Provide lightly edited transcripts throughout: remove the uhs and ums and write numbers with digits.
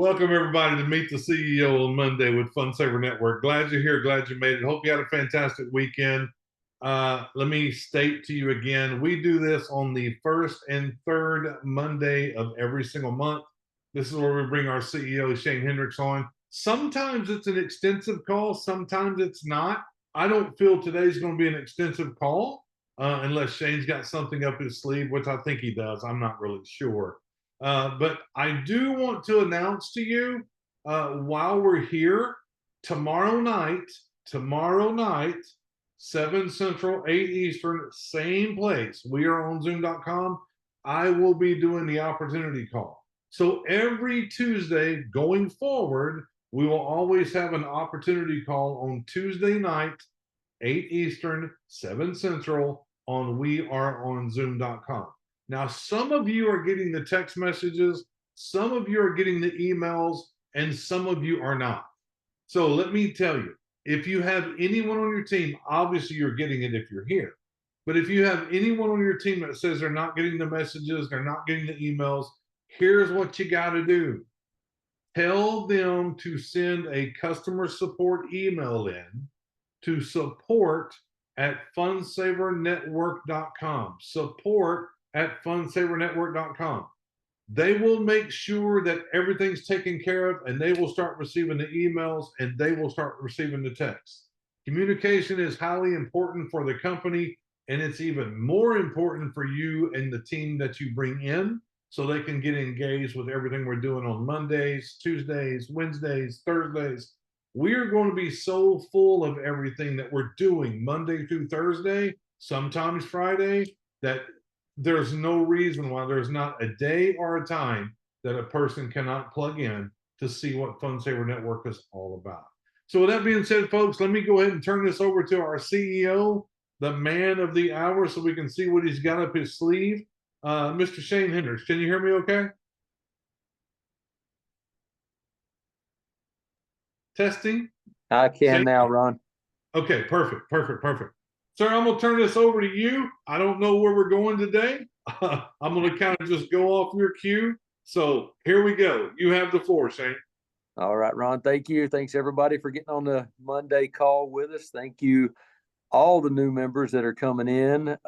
Welcome everybody to Meet the CEO on Monday with Fun Saver Network. Glad you're here. Glad you made it. Hope you had a fantastic weekend. Let me state to you again, we do this on the first and third Monday of every single month. This is where we bring our CEO Shane Hendrix on. Sometimes it's an extensive call, sometimes it's not. I don't feel today's going to be an extensive call unless Shane's got something up his sleeve, which I think he does. I'm not really sure. But I do want to announce to you while we're here, tomorrow night, 7 Central, 8 Eastern, same place. We are on Zoom.com. I will be doing the opportunity call. So every Tuesday going forward, we will always have an opportunity call on Tuesday night, 8 Eastern, 7 Central on weareonzoom.com. Now, some of you are getting the text messages, some of you are getting the emails, and some of you are not. So let me tell you, if you have anyone on your team, obviously you're getting it if you're here. But if you have anyone on your team that says they're not getting the messages, they're not getting the emails, here's what you got to do. Tell them to send a customer support email in to support@funsavernetwork.com. Support@funsavernetwork.com. They will make sure that everything's taken care of, and they will start receiving the emails and they will start receiving the texts. Communication is highly important for the company, and it's even more important for you and the team that you bring in so they can get engaged with everything we're doing on Mondays, Tuesdays, Wednesdays, Thursdays. We're going to be so full of everything that we're doing Monday through Thursday, sometimes Friday, that there's no reason why there's not a day or a time that a person cannot plug in to see what Fun Saver Network is all about. So with that being said, folks, let me go ahead and turn this over to our CEO, the man of the hour, so we can see what he's got up his sleeve. Mr. Shane Hendrix, can you hear me okay? Testing? I can now, Ron. Okay, perfect. Sir, I'm going to turn this over to you. I don't know where we're going today. I'm going to kind of just go off your cue. So here we go. You have the floor, Shane. All right, Ron. Thank you. Thanks, everybody, for getting on the Monday call with us. Thank you, all the new members that are coming in.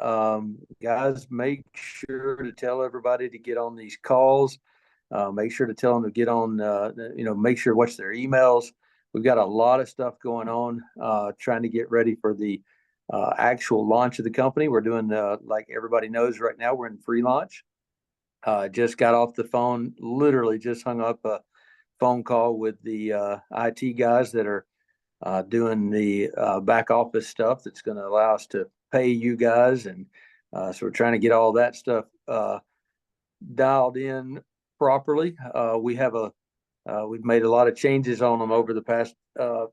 Guys, make sure to tell everybody to get on these calls. Make sure to tell them to get on, make sure to watch their emails. We've got a lot of stuff going on, trying to get ready for the actual launch of the company. We're doing, like everybody knows right now, we're in free launch. Just got off the phone, literally just hung up a phone call with the IT guys that are doing the back office stuff that's going to allow us to pay you guys. And so we're trying to get all that stuff dialed in properly. We've made a lot of changes on them over the past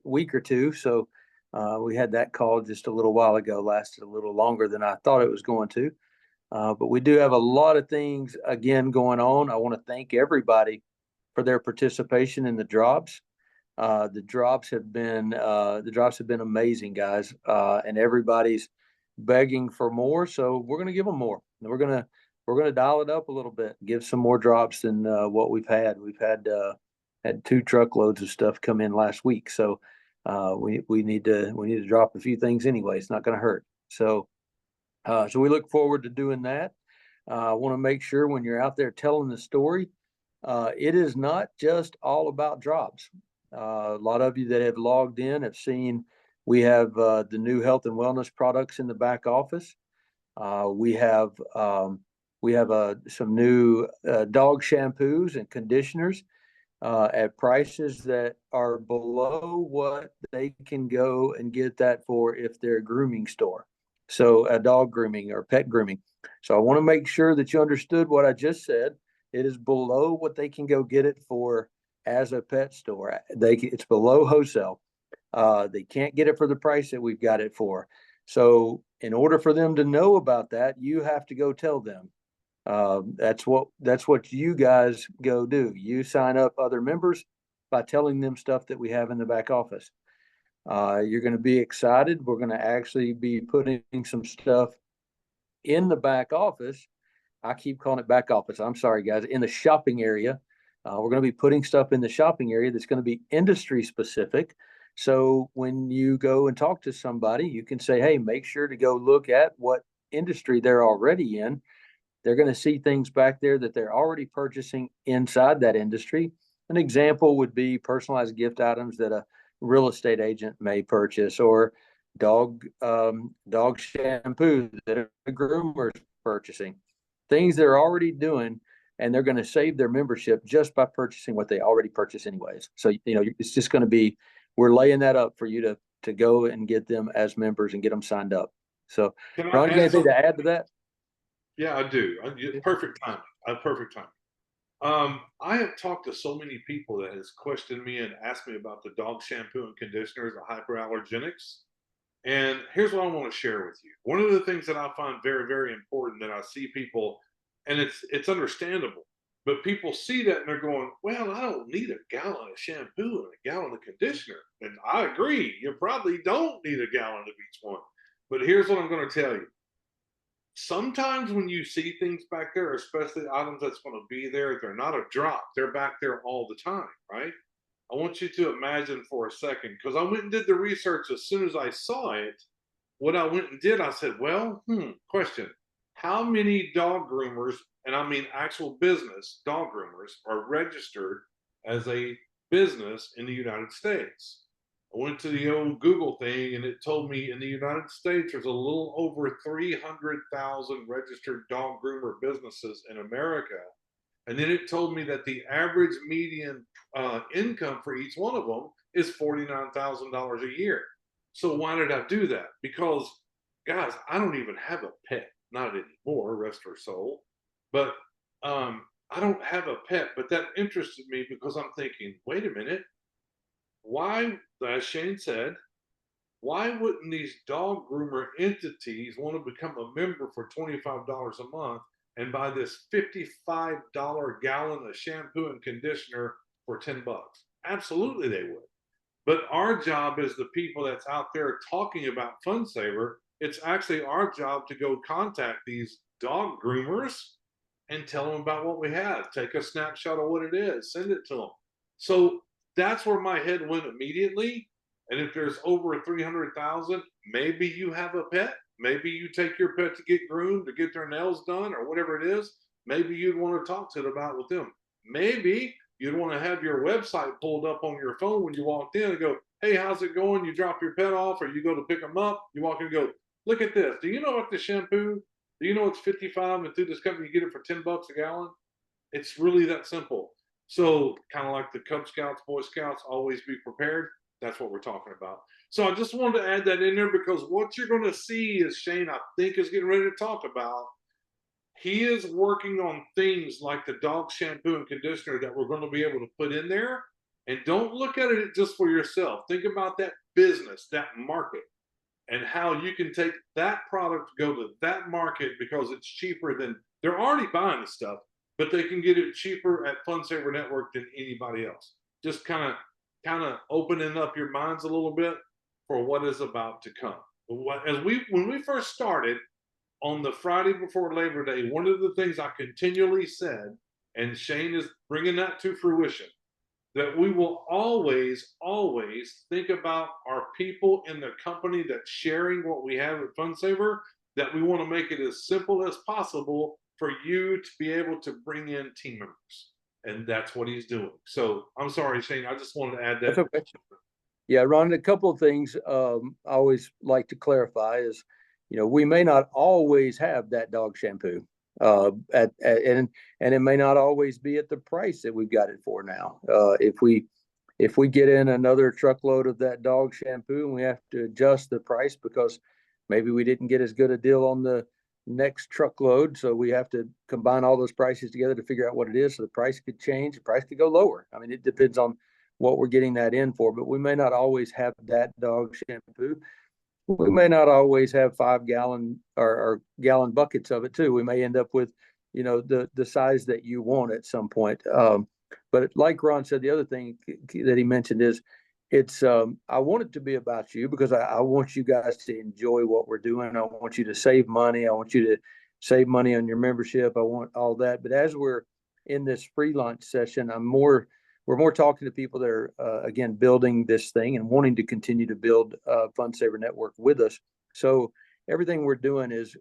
week or two. So we had that call just a little while ago, lasted a little longer than I thought it was going to. But we do have a lot of things again going on. I want to thank everybody for their participation in the drops. The drops have been amazing, guys, and everybody's begging for more. So we're going to give them more. We're going to dial it up a little bit, give some more drops than what we've had. We've had 2 truckloads of stuff come in last week, so we need to drop a few things anyway. It's not going to hurt. So we look forward to doing that. I want to make sure when you're out there telling the story, it is not just all about drops. A lot of you that have logged in have seen we have the new health and wellness products in the back office. We have some new dog shampoos and conditioners at prices that are below what they can go and get that for if they're a grooming store. So a dog grooming or pet grooming. So I want to make sure that you understood what I just said. It is below what they can go get it for as a pet store. It's below wholesale. They can't get it for the price that we've got it for. So in order for them to know about that, you have to go tell them. That's what you guys go do. You sign up other members by telling them stuff that we have in the back office. You're going to be excited. We're going to actually be putting some stuff in the back office. I keep calling it back office. I'm sorry, guys. In the shopping area We're going to be putting stuff in the shopping area that's going to be industry specific. So when you go and talk to somebody, you can say, hey, make sure to go look at what industry they're already in. They're going to see things back there that they're already purchasing inside that industry. An example would be personalized gift items that a real estate agent may purchase, or dog shampoo that a groomer is purchasing. Things they're already doing, and they're going to save their membership just by purchasing what they already purchase anyways. So, it's just going to be, we're laying that up for you to go and get them as members and get them signed up. So, Ron, you got anything to add to that? Yeah, I do. Perfect timing. Perfect timing. I have talked to so many people that has questioned me and asked me about the dog shampoo and conditioners, the hyperallergenics. And here's what I want to share with you. One of the things that I find very, very important that I see people, and it's understandable, but people see that and they're going, well, I don't need a gallon of shampoo and a gallon of conditioner. And I agree, you probably don't need a gallon of each one. But here's what I'm going to tell you. Sometimes when you see things back there, especially items that's going to be there, they're not a drop. They're back there all the time, right? I want you to imagine for a second, because I went and did the research as soon as I saw it. What I went and did, I said, well, question. How many dog groomers, and I mean actual business dog groomers, are registered as a business in the United States? I went to the old Google thing, and it told me in the United States there's a little over 300,000 registered dog groomer businesses in America. And then it told me that the average median income for each one of them is $49,000 a year. So why did I do that? Because, guys, I don't even have a pet. Not anymore, rest her soul. But I don't have a pet. But that interested me because I'm thinking, wait a minute. Why, as Shane said, why wouldn't these dog groomer entities want to become a member for $25 a month and buy this $55 gallon of shampoo and conditioner for $10? Absolutely they would. But our job is the people that's out there talking about FunSaver. It's actually our job to go contact these dog groomers and tell them about what we have. Take a snapshot of what it is, send it to them. So that's where my head went immediately. And if there's over 300,000, maybe you have a pet. Maybe you take your pet to get groomed, to get their nails done, or whatever it is. Maybe you'd want to talk to it about with them. Maybe you'd want to have your website pulled up on your phone when you walked in and go, hey, how's it going? You drop your pet off, or you go to pick them up. You walk in and go, look at this. Do you know what the shampoo? Do you know it's 55 and through this company you get it for $10 a gallon? It's really that simple. So kind of like the Cub Scouts, Boy Scouts, always be prepared. That's what we're talking about. So I just wanted to add that in there because what you're going to see is Shane, I think, is getting ready to talk about. He is working on things like the dog shampoo and conditioner that we're going to be able to put in there. And don't look at it just for yourself. Think about that business, that market, and how you can take that product, go to that market because it's cheaper than they're already buying the stuff, but they can get it cheaper at FunSaver Network than anybody else. Just kind of opening up your minds a little bit for what is about to come. When we first started on the Friday before Labor Day, one of the things I continually said, and Shane is bringing that to fruition, that we will always, always think about our people in the company that's sharing what we have at FunSaver, that we want to make it as simple as possible for you to be able to bring in team members. And that's what he's doing. So I'm sorry, Shane, I just wanted to add that. That's okay. Yeah, Ron, a couple of things I always like to clarify is, we may not always have that dog shampoo. And it may not always be at the price that we've got it for now. If we get in another truckload of that dog shampoo and we have to adjust the price because maybe we didn't get as good a deal on the next truckload, so we have to combine all those prices together to figure out what it is. So the price could change, the price could go lower. I mean, it depends on what we're getting that in for, but we may not always have that dog shampoo. We may not always have 5-gallon or gallon buckets of it too. We may end up with, the size that you want at some point. But like Ron said, the other thing that he mentioned is I want it to be about you because I want you guys to enjoy what we're doing. I want you to save money. I want you to save money on your membership. I want all that. But as we're in this free lunch session, we're more talking to people that are, again, building this thing and wanting to continue to build Fund Saver Network with us. So everything we're doing is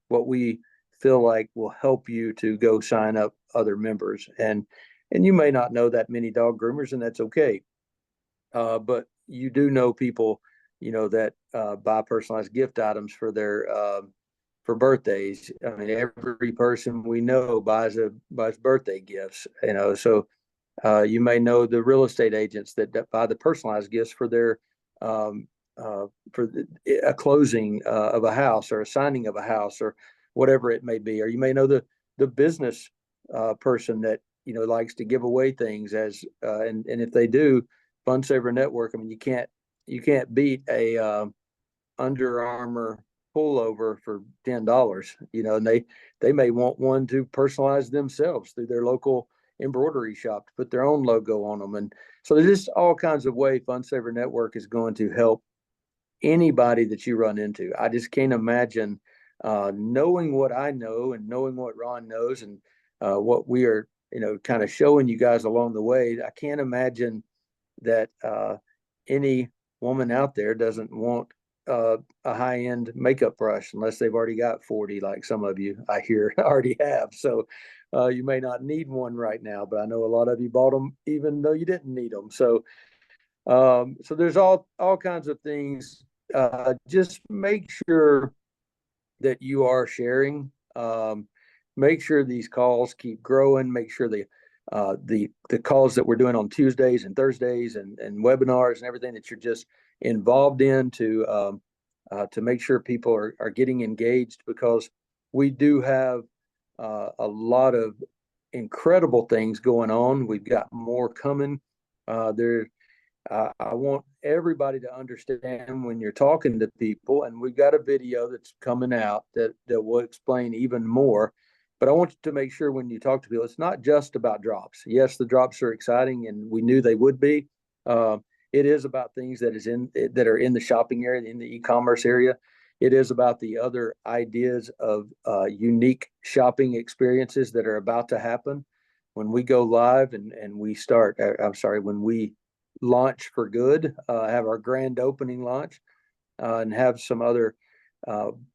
what we feel like will help you to go sign up other members. And you may not know that many dog groomers, and that's okay. But you do know people, that buy personalized gift items for their for birthdays. I mean, every person we know buys birthday gifts. So you may know the real estate agents that buy the personalized gifts for their a closing of a house or a signing of a house or whatever it may be. Or you may know the business person that likes to give away things and if they do, Fund Saver Network. I mean, you can't beat a Under Armour pullover for $10. And they may want one to personalize themselves through their local embroidery shop to put their own logo on them. And so there's just all kinds of ways Fund Saver Network is going to help anybody that you run into. I just can't imagine knowing what I know and knowing what Ron knows and what we are, kind of showing you guys along the way. I can't imagine that any woman out there doesn't want a high-end makeup brush unless they've already got 40, like some of you I hear already have. So you may not need one right now, but I know a lot of you bought them even though you didn't need them. So so there's all kinds of things. Just make sure that you are sharing. Make sure these calls keep growing. Make sure the calls that we're doing on Tuesdays and Thursdays and webinars and everything that you're just involved in to make sure people are getting engaged, because we do have a lot of incredible things going on. We've got more coming. I want everybody to understand when you're talking to people, and we've got a video that's coming out that will explain even more. But I want you to make sure when you talk to people, it's not just about drops. Yes, the drops are exciting, and we knew they would be. It is about things that are in the shopping area, in the e-commerce area. It is about the other ideas of unique shopping experiences that are about to happen when we go live and we start. When we launch for good, have our grand opening launch, and have some other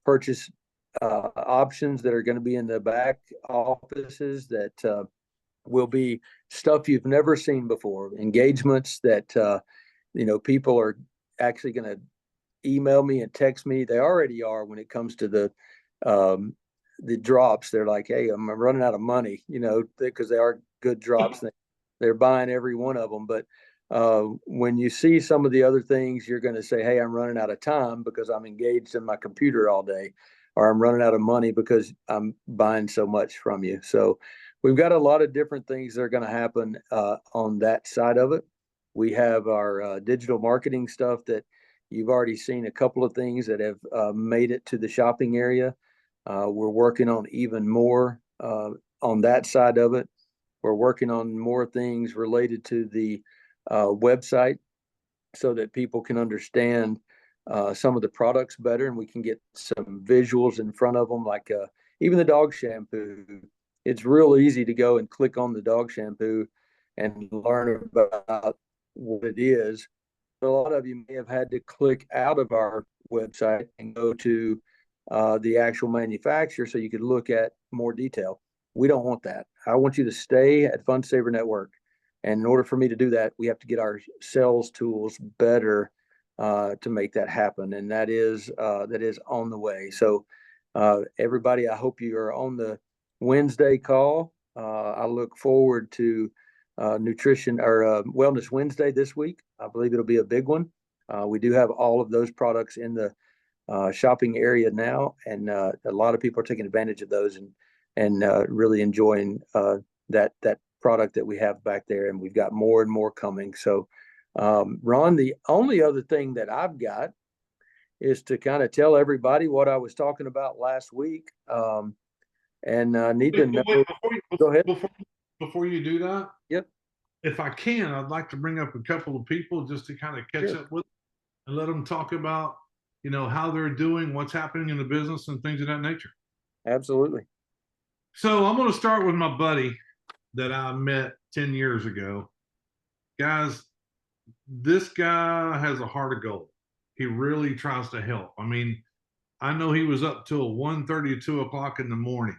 purchase options that are going to be in the back offices that will be stuff you've never seen before, engagements that people are actually going to email me and text me. They already are when it comes to the drops. They're like, hey, I'm running out of money, because they are good drops. They're buying every one of them. But when you see some of the other things, you're going to say, hey, I'm running out of time because I'm engaged in my computer all day, or I'm running out of money because I'm buying so much from you. So we've got a lot of different things that are going to happen on that side of it. We have our digital marketing stuff that you've already seen a couple of things that have made it to the shopping area. We're working on even more on that side of it. We're working on more things related to the website so that people can understand some of the products better, and we can get some visuals in front of them, like even the dog shampoo. It's real easy to go and click on the dog shampoo and learn about what it is. A lot of you may have had to click out of our website and go to the actual manufacturer so you could look at more detail. We don't want that. I want you to stay at Fund Saver Network. And in order for me to do that, we have to get our sales tools better to make that happen. And that is on the way. So everybody, I hope you are on the Wednesday call. I look forward to Nutrition or Wellness Wednesday this week. I believe it'll be a big one. We do have all of those products in the shopping area now, and a lot of people are taking advantage of those and really enjoying that product that we have back there, and we've got more and more coming. So Ron, the only other thing that I've got is to kind of tell everybody what I was talking about last week, and need to know. Go ahead. Before you do that, yep. If I can, I'd like to bring up a couple of people just to kind of catch up with and let them talk about, how they're doing, what's happening in the business and things of that nature. Absolutely. So I'm going to start with my buddy. that I met 10 years ago. Guys, this guy has a heart of gold. He really tries to help. I mean, I know he was up till 1:30, 2 o'clock in the morning,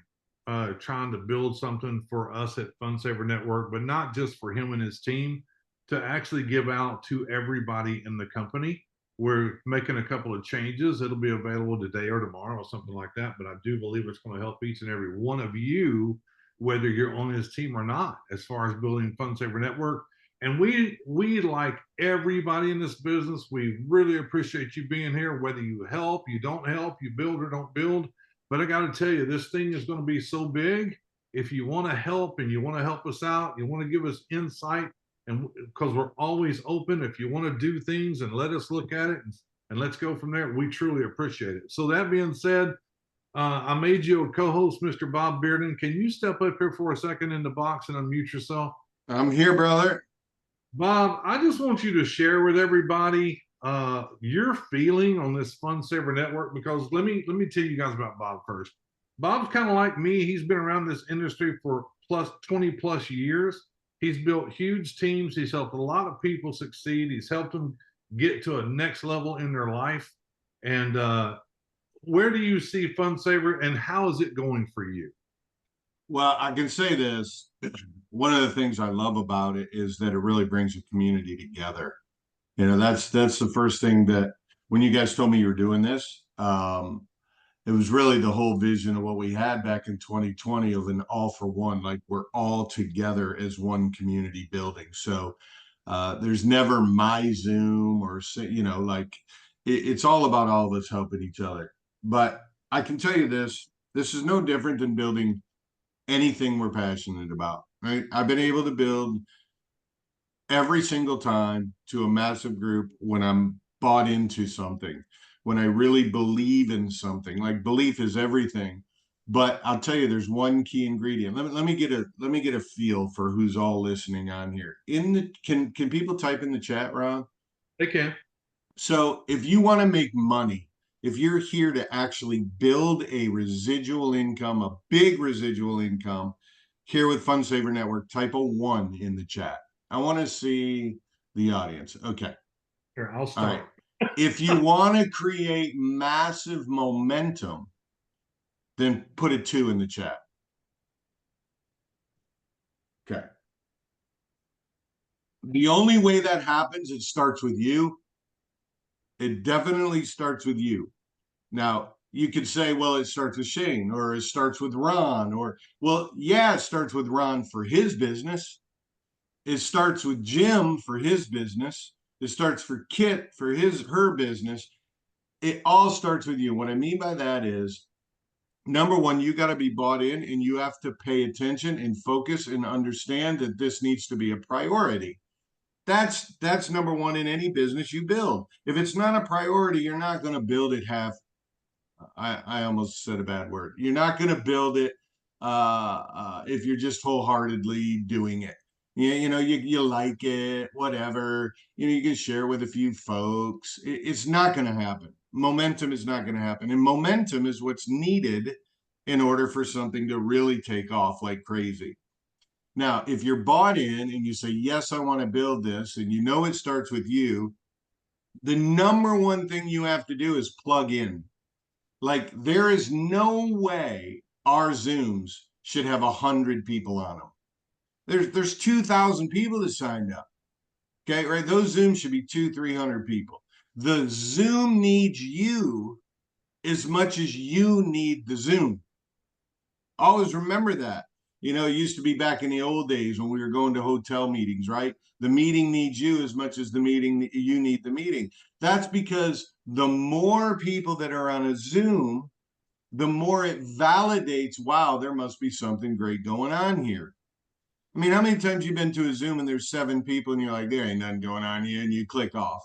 trying to build something for us at Fun Saver Network, but not just for him and his team, to actually give out to everybody in the company. We're making a couple of changes. It'll be available today or tomorrow or something like that. But I do believe it's going to help each and every one of you, whether you're on his team or not, as far as building Fun Saver Network. And we like everybody in this business. We really appreciate you being here, whether you help, you don't help, you build or don't build. But I got to tell you, this thing is going to be so big. If you want to help and you want to help us out, you want to give us insight, and because we're always open, if you want to do things and let us look at it and let's go from there, we truly appreciate it. So that being said, I made you a co-host, Mr. Bob Bearden. Can you step up here for a second in the box and unmute yourself? I'm here, brother. Bob, I just want you to share with everybody your feeling on this Fun Saver Network, because let me tell you guys about Bob first. Bob's kind of like me. He's been around this industry for 20 plus years. He's built huge teams. He's helped a lot of people succeed. He's helped them get to a next level in their life. And where do you see Fun Saver, and how is it going for you? Well, I can say this. One of the things I love about it is that it really brings a community together. You know, that's the first thing that when you guys told me you were doing this, it was really the whole vision of what we had back in 2020 of an all for one, like we're all together as one community building. So there's never my Zoom or, you know, like it's all about all of us helping each other. But I can tell you this is no different than building anything we're passionate about, right? I've been able to build every single time to a massive group when I'm bought into something, when I really believe in something. Like, belief is everything. But I'll tell you, there's one key ingredient. Let me get a feel for who's all listening on here. Can people type in the chat, Ron? They can. So if you want to make money, if you're here to actually build a residual income, a big residual income, here with Fun Saver Network, type a 1 in the chat. I want to see the audience. Okay. Here, I'll start. All right. If you want to create massive momentum, then put a 2 in the chat. Okay. The only way that happens, it starts with you. It definitely starts with you. Now, you could say, well, it starts with Shane, or it starts with Ron, or, well, yeah, it starts with Ron for his business. It starts with Jim for his business. It starts for Kit for her business. It all starts with you. What I mean by that is, number one, you got to be bought in, and you have to pay attention and focus and understand that this needs to be a priority. That's number one in any business you build. If it's not a priority, you're not going to build it half. I almost said a bad word. You're not going to build it if you're just wholeheartedly doing it. You know, you like it, whatever. You know, you can share with a few folks. It's not going to happen. Momentum is not going to happen. And momentum is what's needed in order for something to really take off like crazy. Now, if you're bought in and you say, yes, I want to build this, and you know it starts with you, the number one thing you have to do is plug in. Like, there is no way our Zooms should have 100 people on them. There's 2,000 people that signed up. Okay, right? Those Zooms should be 200-300 people. The Zoom needs you as much as you need the Zoom. Always remember that. You know, it used to be back in the old days when we were going to hotel meetings, right? The meeting needs you as much as the meeting, you need the meeting. That's because the more people that are on a Zoom, the more it validates, wow, there must be something great going on here. I mean, how many times you've been to a Zoom and there's 7 people and you're like, there ain't nothing going on here, and you click off,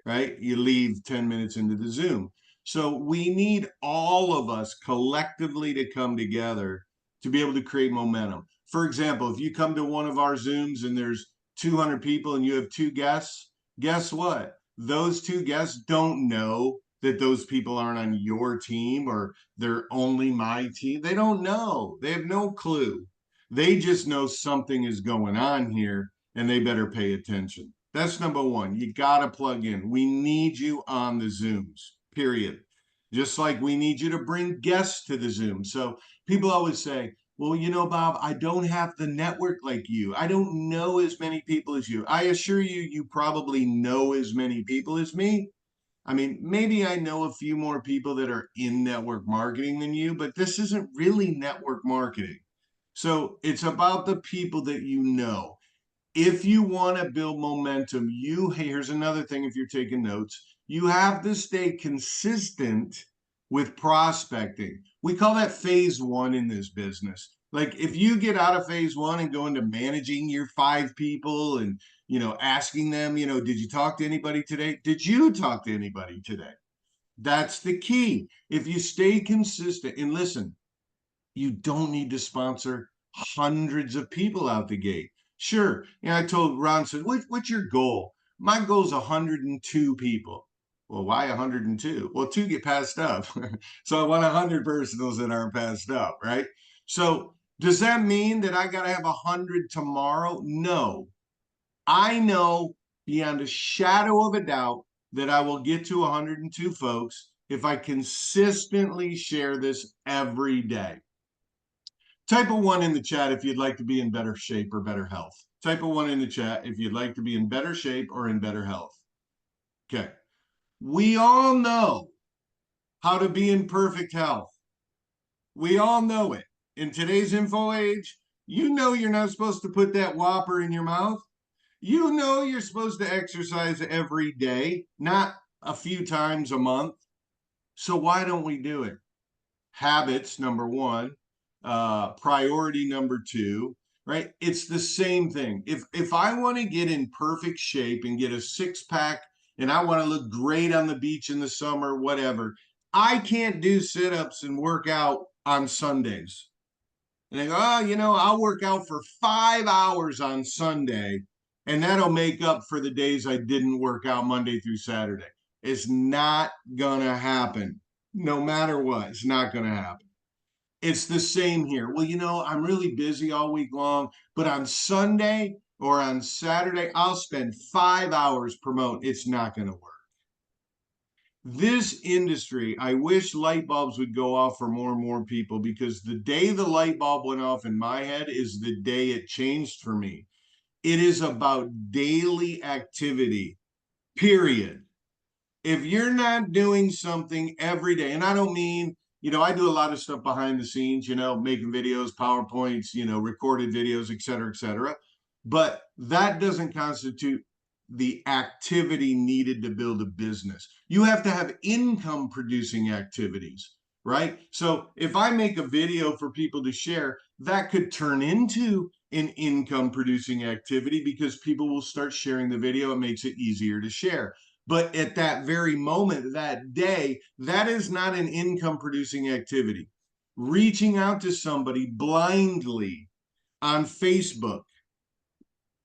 right? You leave 10 minutes into the Zoom. So we need all of us collectively to come together to be able to create momentum. For example, if you come to one of our Zooms and there's 200 people and you have 2 guests, guess what? Those 2 guests don't know that those people aren't on your team or they're only my team. They don't know. They have no clue. They just know something is going on here and they better pay attention. That's number one. You got to plug in. We need you on the Zooms, period. Just like we need you to bring guests to the Zoom. So people always say, well, you know, Bob, I don't have the network like you. I don't know as many people as you. I assure you, you probably know as many people as me. I mean, maybe I know a few more people that are in network marketing than you, but this isn't really network marketing. So it's about the people that you know. If you want to build momentum, here's another thing if you're taking notes, you have to stay consistent with prospecting. We call that phase one in this business. Like if you get out of phase one and go into managing your 5 people and, asking them, did you talk to anybody today? Did you talk to anybody today? That's the key. If you stay consistent and listen, you don't need to sponsor hundreds of people out the gate. Sure. I told Ron, said, what's your goal? My goal is 102 people. Well, why 102? Well, 2 get passed up. So I want 100 personals that aren't passed up, right? So does that mean that I got to have 100 tomorrow? No. I know beyond a shadow of a doubt that I will get to 102 folks if I consistently share this every day. Type a 1 in the chat if you'd like to be in better shape or better health. Type a 1 in the chat if you'd like to be in better shape or in better health. Okay. We all know how to be in perfect health. We all know it. In today's info age, you know you're not supposed to put that Whopper in your mouth. You know you're supposed to exercise every day, not a few times a month. So why don't we do it? Habits, number 1. Priority number 2, right? It's the same thing. If I want to get in perfect shape and get a 6-pack and I want to look great on the beach in the summer, whatever, I can't do sit-ups and work out on Sundays. And I go, I'll work out for 5 hours on Sunday and that'll make up for the days I didn't work out Monday through Saturday. It's not gonna happen. No matter what, it's not gonna happen. It's the same here. Well, I'm really busy all week long, but on Sunday or on Saturday, I'll spend 5 hours promoting. It's not going to work. This industry, I wish light bulbs would go off for more and more people, because the day the light bulb went off in my head is the day it changed for me. It is about daily activity, period. If you're not doing something every day, and I don't mean, I do a lot of stuff behind the scenes, making videos, PowerPoints, recorded videos, et cetera, but that doesn't constitute the activity needed to build a business. You have to have income producing activities, right? So if I make a video for people to share, that could turn into an income producing activity because people will start sharing the video. It makes it easier to share. But at that very moment, that day, that is not an income producing activity. Reaching out to somebody blindly on Facebook,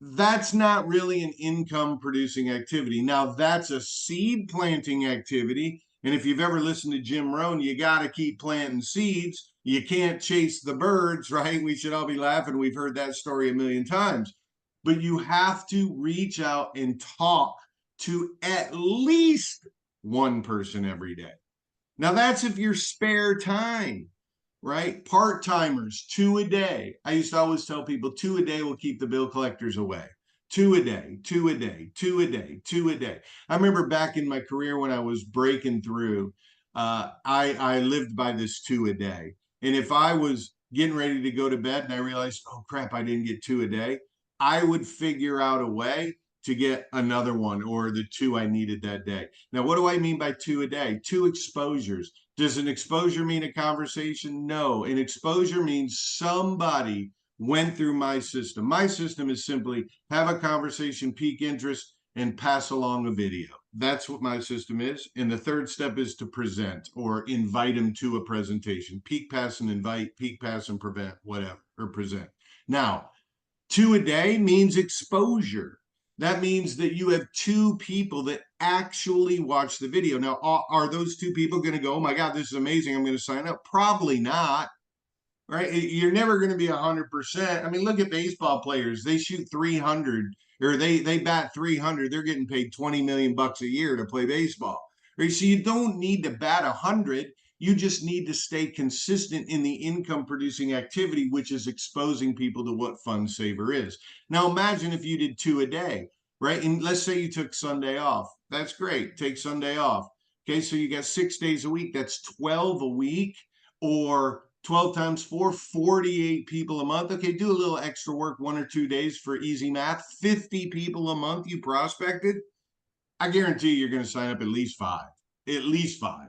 that's not really an income producing activity. Now, that's a seed planting activity. And if you've ever listened to Jim Rohn, you got to keep planting seeds. You can't chase the birds, right? We should all be laughing. We've heard that story a million times. But you have to reach out and talk to at least one person every day. Now, that's if you're spare time, right? Part-timers, 2 a day. I used to always tell people 2 a day will keep the bill collectors away. 2 a day, 2 a day, 2 a day, 2 a day. I remember back in my career when I was breaking through, I lived by this 2 a day. And if I was getting ready to go to bed and I realized, oh crap, I didn't get 2 a day, I would figure out a way to get another one or the 2 I needed that day. Now, what do I mean by 2 a day? 2 exposures. Does an exposure mean a conversation? No. An exposure means somebody went through my system. My system is simply have a conversation, pique interest, and pass along a video. That's what my system is. And the third step is to present or invite them to a presentation. Peak, pass, and invite, peak, pass, and prevent, whatever, or present. Now, 2 a day means exposure. That means that you have 2 people that actually watch the video. Now, are those 2 people going to go, oh my God, this is amazing, I'm going to sign up? Probably not, right? You're never going to be 100%. I mean, look at baseball players. They shoot 300 or they bat 300. They're getting paid 20 million bucks a year to play baseball. Right? So you don't need to bat 100. You just need to stay consistent in the income producing activity, which is exposing people to what Fund Saver is. Now, imagine if you did 2 a day, right? And let's say you took Sunday off. That's great. Take Sunday off. Okay, so you got 6 days a week. That's 12 a week, or 12 times 4, 48 people a month. Okay, do a little extra work 1 or 2 days for easy math. 50 people a month you prospected. I guarantee you're going to sign up at least 5. At least 5.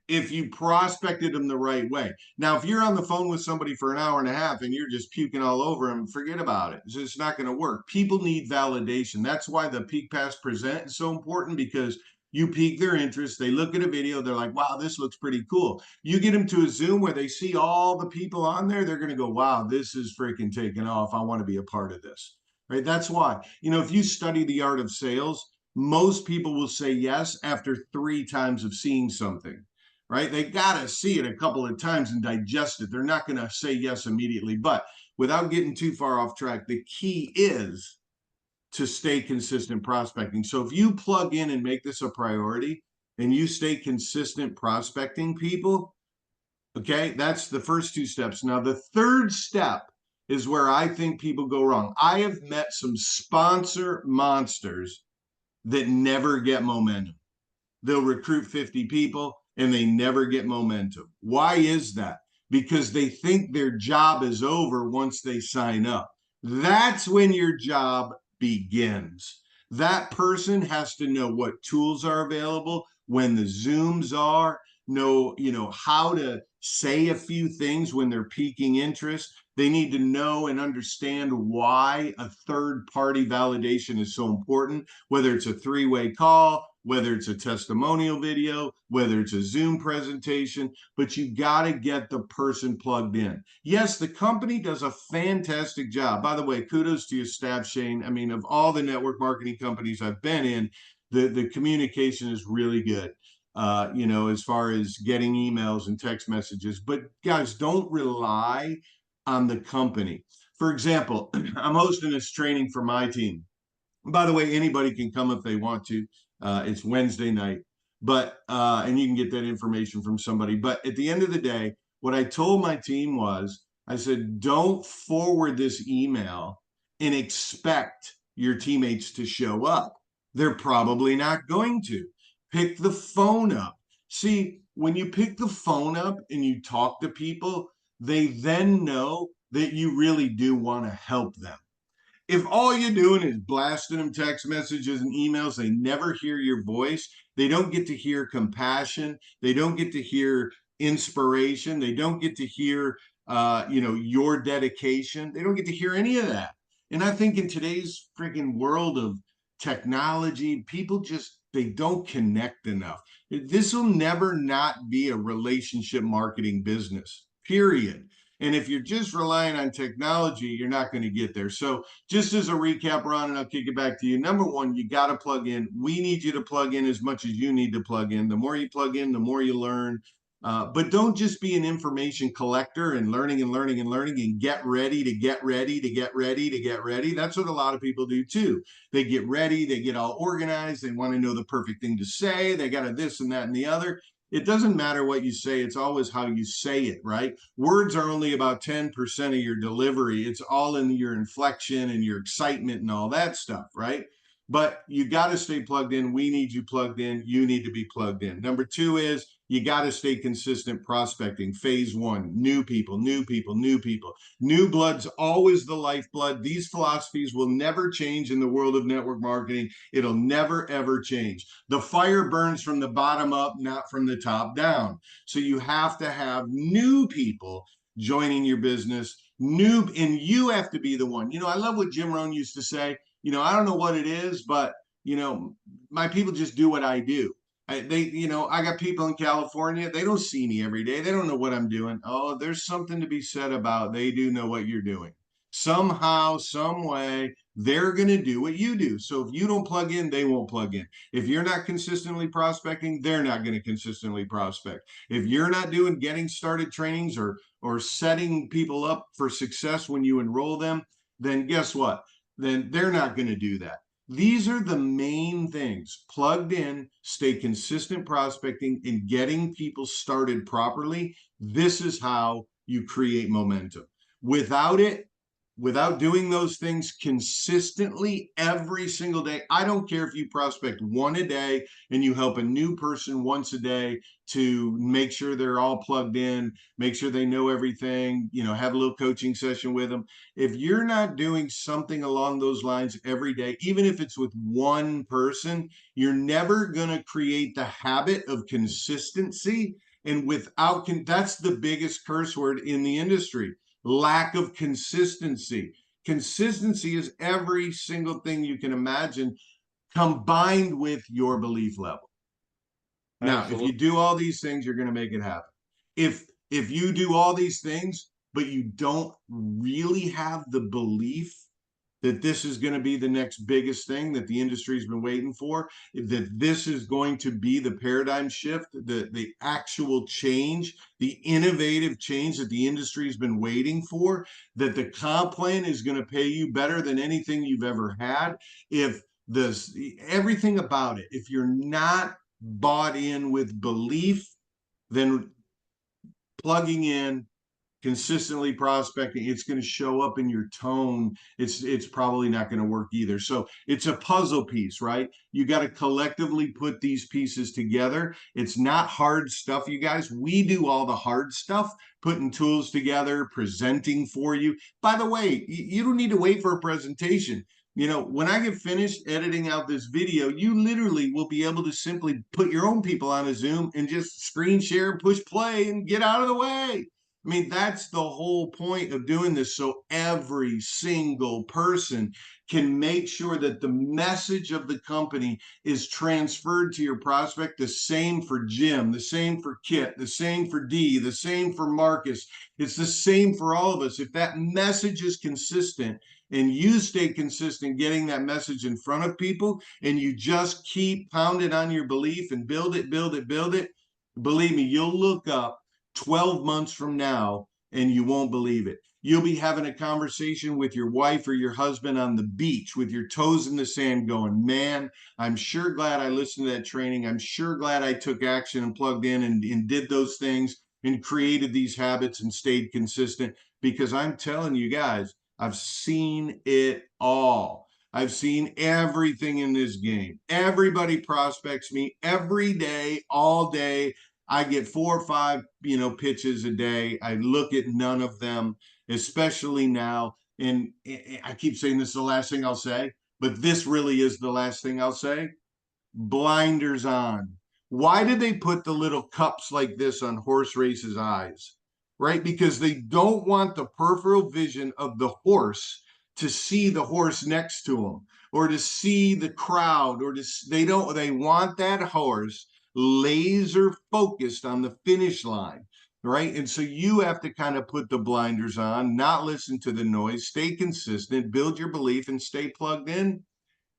If you prospected them the right way. Now, if you're on the phone with somebody for an hour and a half and you're just puking all over them, forget about it. It's not going to work. People need validation. That's why the Peak Pass Present is so important, because you pique their interest. They look at a video. They're like, wow, this looks pretty cool. You get them to a Zoom where they see all the people on there. They're going to go, wow, this is freaking taking off. I want to be a part of this. Right? That's why, if you study the art of sales, most people will say yes after 3 times of seeing something. Right? They got to see it a couple of times and digest it. They're not going to say yes immediately. But without getting too far off track, the key is to stay consistent prospecting. So if you plug in and make this a priority and you stay consistent prospecting people, okay, that's the first 2 steps. Now, the third step is where I think people go wrong. I have met some sponsor monsters that never get momentum. They'll recruit 50 people and they never get momentum. Why is that? Because they think their job is over once they sign up. That's when your job begins. That person has to know what tools are available, when the Zooms are, know, how to say a few things when they're piquing interest. They need to know and understand why a third-party validation is so important, whether it's a 3-way call, whether it's a testimonial video, whether it's a Zoom presentation, but you got to get the person plugged in. Yes, the company does a fantastic job. By the way, kudos to your staff, Shane. I mean, of all the network marketing companies I've been in, the communication is really good. As far as getting emails and text messages. But guys, don't rely on the company. For example, I'm hosting this training for my team. By the way, anybody can come if they want to. It's Wednesday night, and you can get that information from somebody. But at the end of the day, what I told my team was, I said, don't forward this email and expect your teammates to show up. They're probably not going to. Pick the phone up. See, when you pick the phone up and you talk to people, they then know that you really do want to help them. If all you're doing is blasting them text messages and emails, they never hear your voice. They don't get to hear compassion. They don't get to hear inspiration. They don't get to hear, your dedication. They don't get to hear any of that. And I think in today's freaking world of technology, people they don't connect enough. This will never not be a relationship marketing business, period. And if you're just relying on technology, you're not going to get there. So just as a recap, Ron, and I'll kick it back to you. Number 1, you got to plug in. We need you to plug in as much as you need to plug in. The more you plug in, the more you learn. But don't just be an information collector and learning and get ready to get ready to get ready to get ready. That's what a lot of people do too. They get ready, they get all organized, they want to know the perfect thing to say, they got to this and that and the other. It doesn't matter what you say. It's always how you say it, right? Words are only about 10% of your delivery. It's all in your inflection and your excitement and all that stuff, right? But you got to stay plugged in. We need you plugged in. You need to be plugged in. Number 2 is you got to stay consistent prospecting. Phase 1, new people. New blood's always the lifeblood. These philosophies will never change in the world of network marketing. It'll never, ever change. The fire burns from the bottom up, not from the top down. So you have to have new people joining your business. And you have to be the one. I love what Jim Rohn used to say. I don't know what it is, but, my people just do what I do. I got people in California. They don't see me every day. They don't know what I'm doing. Oh, there's something to be said about they do know what you're doing. Somehow, some way, they're going to do what you do. So if you don't plug in, they won't plug in. If you're not consistently prospecting, they're not going to consistently prospect. If you're not doing getting started trainings or setting people up for success when you enroll them, then guess what? Then they're not going to do that. These are the main things. Plugged in, stay consistent prospecting, and getting people started properly. This is how you create momentum. Without it, without doing those things consistently every single day, I don't care if you prospect one a day and you help a new person once a day to make sure they're all plugged in, make sure they know everything, have a little coaching session with them. If you're not doing something along those lines every day, even if it's with one person, you're never going to create the habit of consistency. And that's the biggest curse word in the industry: lack of consistency. Consistency is every single thing you can imagine combined with your belief level. Now, if you do all these things, you're going to make it happen. If you do all these things, but you don't really have the belief that this is going to be the next biggest thing that the industry's been waiting for, that this is going to be the paradigm shift, the actual change, the innovative change that the industry's been waiting for, that the comp plan is going to pay you better than anything you've ever had. If everything about it, if you're not bought in with belief, then plugging in, consistently prospecting, it's going to show up in your tone. It's probably not going to work either. So it's a puzzle piece, right? You got to collectively put these pieces together. It's not hard stuff, you guys. We do all the hard stuff, putting tools together, presenting for you. By the way, you don't need to wait for a presentation. When I get finished editing out this video, you literally will be able to simply put your own people on a Zoom and just screen share, push play, and get out of the way. I mean, that's the whole point of doing this. So every single person can make sure that the message of the company is transferred to your prospect. The same for Jim, the same for Kit, the same for Dee, the same for Marcus. It's the same for all of us. If that message is consistent and you stay consistent getting that message in front of people, and you just keep pounding on your belief and build it, believe me, you'll look up 12 months from now and you won't believe it. You'll be having a conversation with your wife or your husband on the beach with your toes in the sand going, man, I'm sure glad I listened to that training. I'm sure glad I took action and plugged in and did those things and created these habits and stayed consistent, because I'm telling you guys, I've seen it all. I've seen everything in this game. Everybody prospects me every day, all day. I get 4 or 5, pitches a day. I look at none of them, especially now. And I keep saying this is the last thing I'll say, but this really is the last thing I'll say. Blinders on. Why do they put the little cups like this on horse races' eyes? Right? Because they don't want the peripheral vision of the horse to see the horse next to them, or to see the crowd, or they want that horse laser focused on the finish line, right? And so you have to kind of put the blinders on, not listen to the noise, stay consistent, build your belief, and stay plugged in.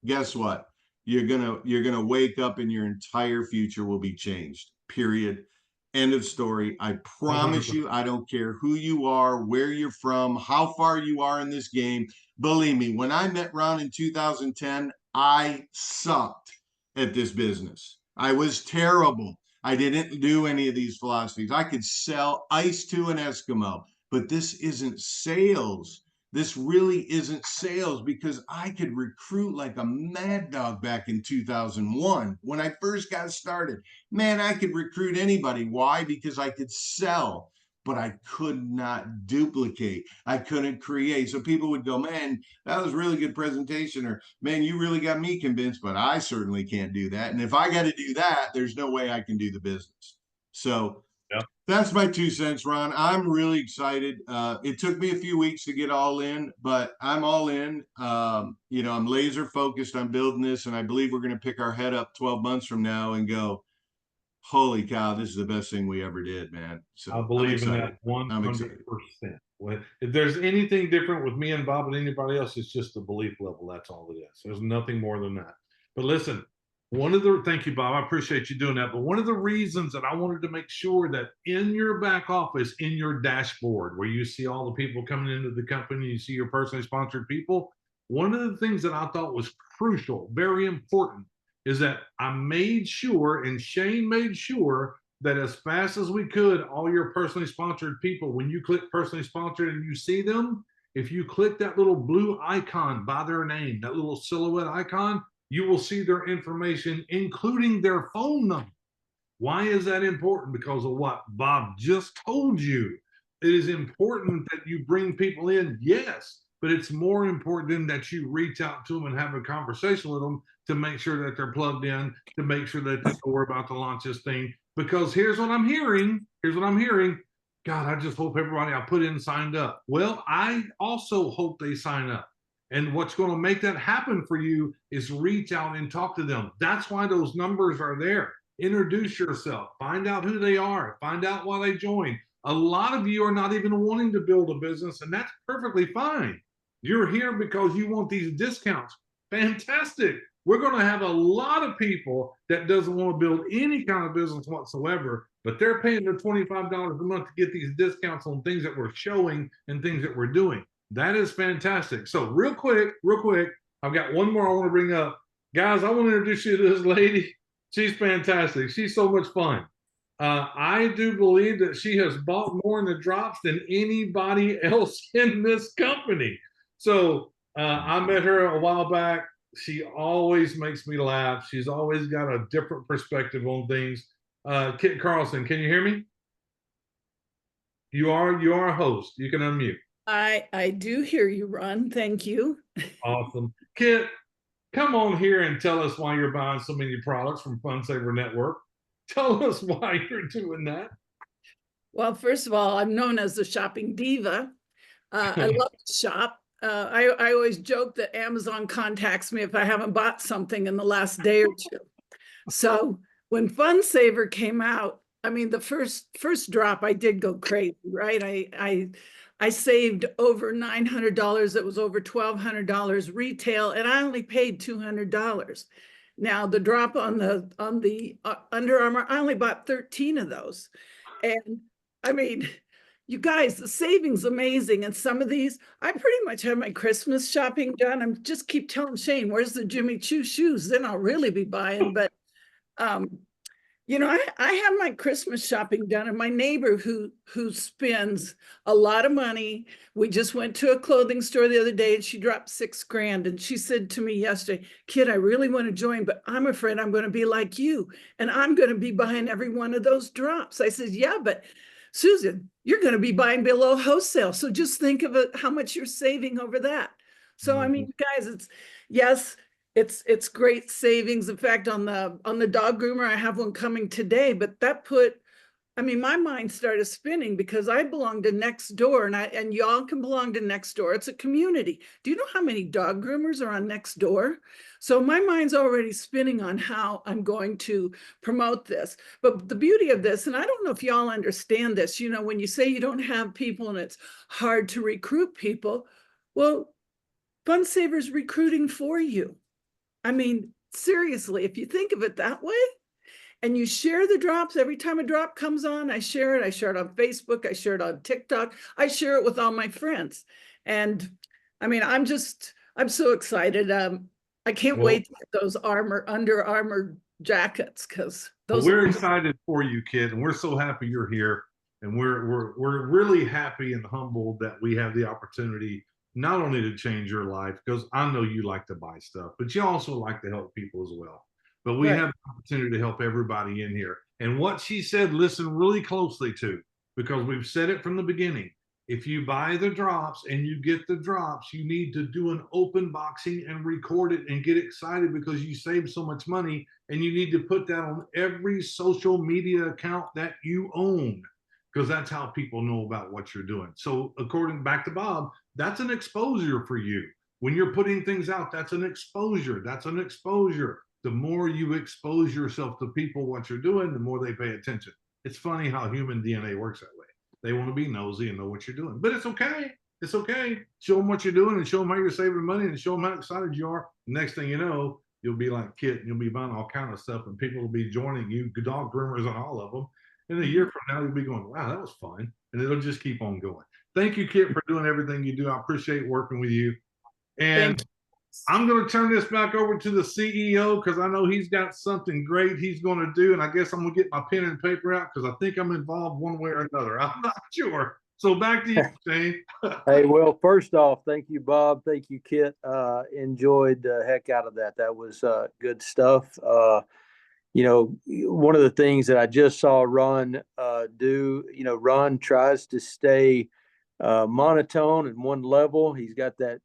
Guess what? You're gonna wake up and your entire future will be changed. Period. End of story. I promise you, I don't care who you are, where you're from, how far you are in this game. Believe me, when I met Ron in 2010, I sucked at this business. I was terrible. I didn't do any of these philosophies. I could sell ice to an Eskimo, but this isn't sales. This really isn't sales, because I could recruit like a mad dog back in 2001 when I first got started. Man, I could recruit anybody. Why? Because I could sell, but I could not duplicate. I couldn't create. So people would go, man, that was a really good presentation, or man, you really got me convinced, but I certainly can't do that. And if I got to do that, there's no way I can do the business. So that's my 2 cents, Ron. I'm really excited. It took me a few weeks to get all in, but I'm all in. I'm laser focused on building this, and I believe we're going to pick our head up 12 months from now and go, holy cow, this is the best thing we ever did, man. So I believe in that 100%. If there's anything different with me and Bob and anybody else, it's just the belief level. That's all it is. There's nothing more than that. But listen, thank you, Bob. I appreciate you doing that. But one of the reasons that I wanted to make sure that in your back office, in your dashboard, where you see all the people coming into the company, you see your personally sponsored people, one of the things that I thought was crucial, very important, is that I made sure, and Shane made sure, that as fast as we could, all your personally sponsored people, when you click personally sponsored and you see them, if you click that little blue icon by their name, that little silhouette icon, you will see their information, including their phone number. Why is that important? Because of what Bob just told you. It is important that you bring people in, yes, but it's more important that you reach out to them and have a conversation with them to make sure that they're plugged in, to make sure that they know we're about to launch this thing. Because here's what I'm hearing. God, I just hope everybody I put in signed up. Well, I also hope they sign up. And what's going to make that happen for you is reach out and talk to them. That's why those numbers are there. Introduce yourself. Find out who they are. Find out why they joined. A lot of you are not even wanting to build a business, and that's perfectly fine. You're here because you want these discounts. Fantastic. We're going to have a lot of people that doesn't want to build any kind of business whatsoever, but they're paying their $25 a month to get these discounts on things that we're showing and things that we're doing. That is fantastic. So real quick, I've got one more I want to bring up. Guys, I want to introduce you to this lady. She's fantastic. She's so much fun. I do believe that she has bought more in the drops than anybody else in this company. So I met her a while back. She always makes me laugh. She's always got a different perspective on things. Kit Carlson, can you hear me? You are a host. You can unmute. I do hear you, Ron. Thank you. Awesome. Kit, come on here and tell us why you're buying so many products from Fun Saver Network. Tell us why you're doing that. Well, first of all, I'm known as the shopping diva. I love to shop. I always joke that Amazon contacts me if I haven't bought something in the last day or two. So when Fun Saver came out, I mean, the first drop, I did go crazy, right? I saved over $900. It was over $1,200 retail, and I only paid $200. Now the drop on the Under Armour, I only bought 13 of those, and I mean, you guys, the savings amazing. And some of these, I pretty much have my Christmas shopping done. I'm just keep telling Shane, where's the Jimmy Choo shoes? Then I'll really be buying. But you know, I have my Christmas shopping done, and my neighbor who spends a lot of money. We just went to a clothing store the other day, and she dropped $6,000. And she said to me yesterday, "Kid, I really want to join, but I'm afraid I'm going to be like you, and I'm going to be buying every one of those drops." I said, "Yeah, but Susan, you're going to be buying below wholesale. So just think of it, how much you're saving over that." So, I mean, guys, it's great savings. In fact, on the dog groomer, I have one coming today, but I mean, my mind started spinning because I belong to Nextdoor, and y'all can belong to Nextdoor. It's a community. Do you know how many dog groomers are on Nextdoor? So my mind's already spinning on how I'm going to promote this. But the beauty of this, and I don't know if y'all understand this, you know, when you say you don't have people and it's hard to recruit people, well, Fun Saver's recruiting for you. I mean, seriously, if you think of it that way, and you share the drops, every time a drop comes on, I share it. I share it on Facebook. I share it on TikTok. I share it with all my friends. And I mean, I'm so excited. I can't wait to get those Under Armour jackets, because those we're excited for you, kid, and we're so happy you're here. And we're really happy and humbled that we have the opportunity not only to change your life, because I know you like to buy stuff, but you also like to help people as well. But we have the opportunity to help everybody in here. And what she said, listen really closely to, because we've said it from the beginning. If you buy the drops and you get the drops, you need to do an open boxing and record it and get excited because you saved so much money. And you need to put that on every social media account that you own, because that's how people know about what you're doing. So according back to Bob, that's an exposure for you. When you're putting things out, that's an exposure. That's an exposure. The more you expose yourself to people, what you're doing, the more they pay attention. It's funny how human DNA works that way. They want to be nosy and know what you're doing. But it's okay. It's okay. Show them what you're doing and show them how you're saving money and show them how excited you are. Next thing you know, you'll be like Kit and you'll be buying all kind of stuff and people will be joining you, dog groomers and all of them. And a year from now, you'll be going, wow, that was fun. And it'll just keep on going. Thank you, Kit, for doing everything you do. I appreciate working with you. And I'm going to turn this back over to the CEO because I know he's got something great he's going to do. And I guess I'm going to get my pen and paper out because I think I'm involved one way or another. I'm not sure. So back to you, Shane. Hey, well, first off, thank you, Bob. Thank you, Kit. Enjoyed the heck out of that. That was good stuff. You know, one of the things that I just saw Ron do, you know, Ron tries to stay monotone and one level. He's got that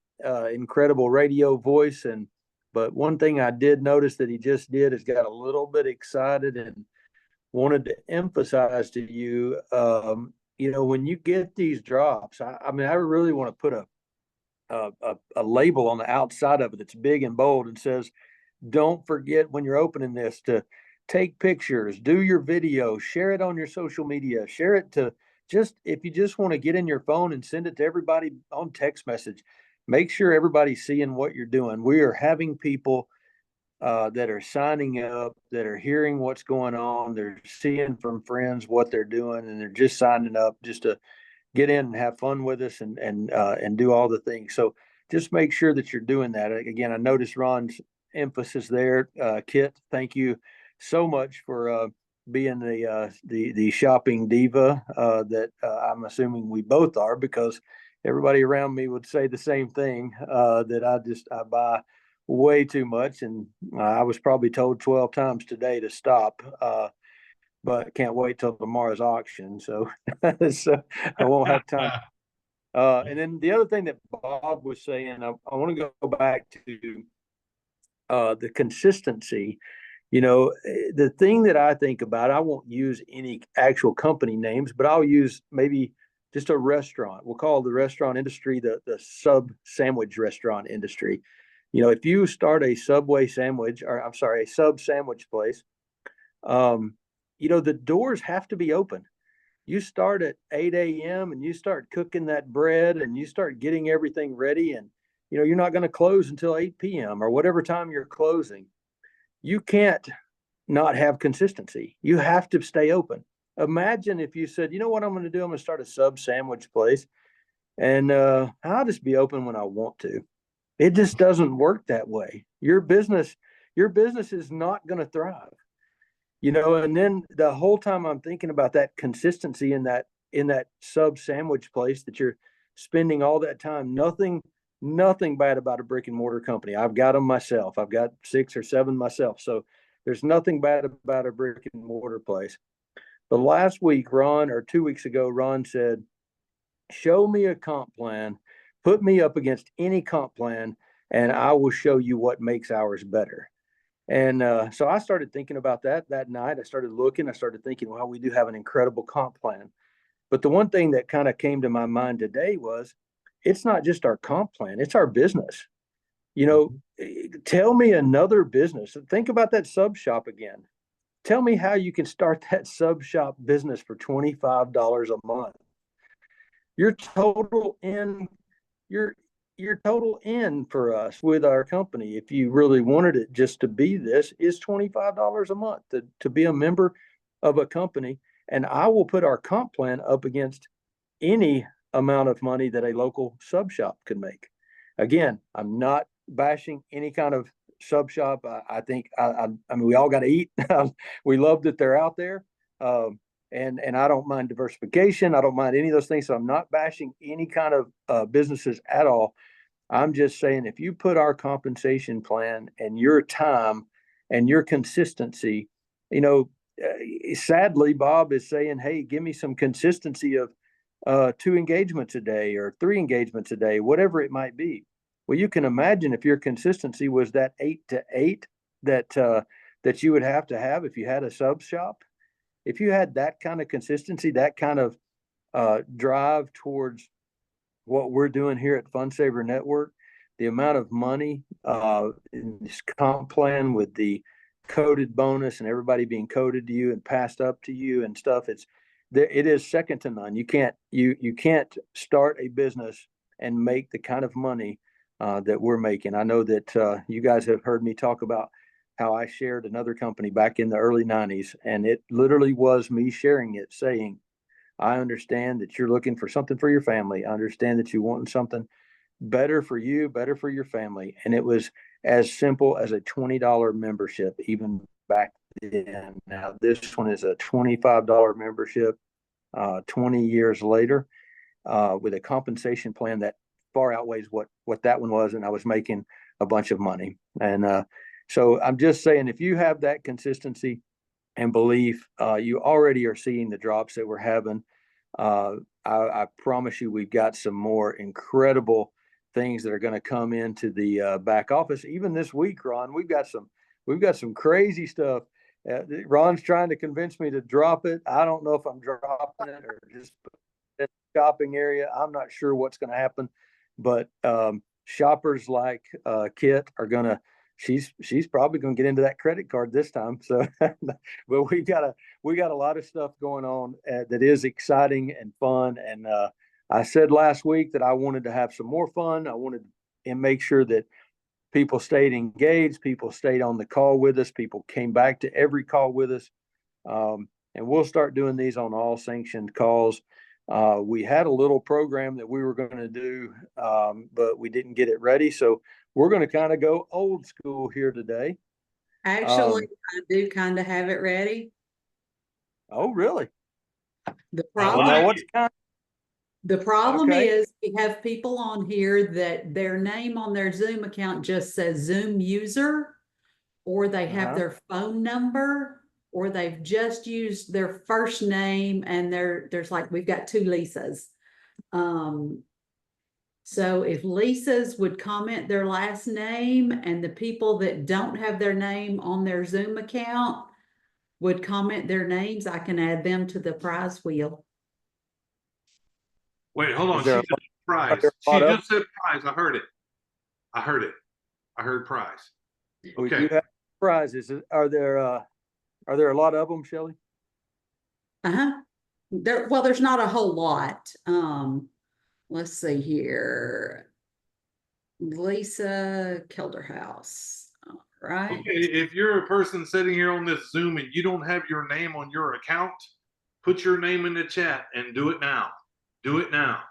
incredible radio voice. But one thing I did notice that he just did is got a little bit excited and wanted to emphasize to you, you know, when you get these drops, I mean, I really want to put a label on the outside of it that's big and bold and says, don't forget when you're opening this to take pictures, do your video, share it on your social media, share it to just, if you just want to get in your phone and send it to everybody on text message, make sure everybody's seeing what you're doing. We are having people that are signing up, that are hearing what's going on. They're seeing from friends what they're doing, and they're just signing up just to get in and have fun with us and do all the things. So just make sure that you're doing that. Again, I noticed Ron's emphasis there. Kit, thank you so much for being the shopping diva that I'm assuming we both are, because everybody around me would say the same thing, that I buy way too much. And I was probably told 12 times today to stop, but can't wait till tomorrow's auction. So, so I won't have time. And then the other thing that Bob was saying, I want to go back to the consistency. You know, the thing that I think about, I won't use any actual company names, but I'll use maybe just a restaurant. We'll call the restaurant industry the sub sandwich restaurant industry. You know, if you start a Subway sandwich, or I'm sorry, a sub sandwich place, you know, the doors have to be open. You start at 8 a.m. and you start cooking that bread and you start getting everything ready, and, you know, you're not going to close until 8 p.m. or whatever time you're closing. You can't not have consistency. You have to stay open. Imagine if you said, you know what I'm going to do? I'm going to start a sub sandwich place and I'll just be open when I want to. It just doesn't work that way. Your business is not going to thrive, you know. And then the whole time I'm thinking about that consistency in that sub sandwich place that you're spending all that time. Nothing bad about a brick and mortar company. I've got them myself. I've got 6 or 7 myself. So there's nothing bad about a brick and mortar place. But last week, Ron, or 2 weeks ago, Ron said, show me a comp plan. Put me up against any comp plan, and I will show you what makes ours better. And so I started thinking about that night. I started looking. I started thinking, well, we do have an incredible comp plan. But the one thing that kind of came to my mind today was, it's not just our comp plan, it's our business. You know, tell me another business. Think about that sub shop again. Tell me how you can start that sub shop business for $25 a month. Your total in for us with our company, if you really wanted it just to be this, is $25 a month to be a member of a company. And I will put our comp plan up against any amount of money that a local sub shop could make. Again, I'm not bashing any kind of sub shop. I think, I mean, we all got to eat. We love that they're out there. And I don't mind diversification. I don't mind any of those things. So I'm not bashing any kind of businesses at all. I'm just saying, if you put our compensation plan and your time and your consistency, you know, sadly, Bob is saying, hey, give me some consistency of 2 engagements a day or 3 engagements a day, whatever it might be. Well, you can imagine if your consistency was that 8 to 8 that you would have to have if you had a sub shop. If you had that kind of consistency, that kind of drive towards what we're doing here at Fund Saver Network, the amount of money in this comp plan with the coded bonus and everybody being coded to you and passed up to you and stuff, it is second to none. You can't start a business and make the kind of money that we're making. I know that you guys have heard me talk about how I shared another company back in the early 90s, and it literally was me sharing it, saying, I understand that you're looking for something for your family. I understand that you want something better for you, better for your family. And it was as simple as a $20 membership, even back then. Now, this one is a $25 membership 20 years later with a compensation plan that far outweighs what that one was. And I was making a bunch of money. And so I'm just saying, if you have that consistency and belief, you already are seeing the drops that we're having. I promise you, we've got some more incredible things that are going to come into the back office. Even this week, Ron, we've got some crazy stuff. Ron's trying to convince me to drop it. I don't know if I'm dropping it or just in the shopping area. I'm not sure what's going to happen, but shoppers like Kit are going to. She's probably going to get into that credit card this time. So, but we got a lot of stuff going on that is exciting and fun. And I said last week that I wanted to have some more fun. I wanted to make sure that people stayed engaged, people stayed on the call with us, people came back to every call with us. And we'll start doing these on all sanctioned calls. We had a little program that we were going to do, but we didn't get it ready. So we're going to kind of go old school here today. Actually, I do kind of have it ready. Oh, really? The Well, problem, now what's kind the problem Okay. is we have people on here that their name on their Zoom account just says Zoom user, or they have their phone number, or they've just used their first name, and there's like, we've got two Lisas. So if Lisa's would comment their last name, and the people that don't have their name on their Zoom account would comment their names, I can add them to the prize wheel. Wait, hold on. Is She there just said prize. there a She lot of- just said prize. I heard it. I heard prize. we Okay. do have prizes. Are there a lot of them, Shelley? There's not a whole lot. Let's see here. Lisa Kelderhouse. All right. Okay, if you're a person sitting here on this Zoom and you don't have your name on your account, put your name in the chat and do it now. Do it now.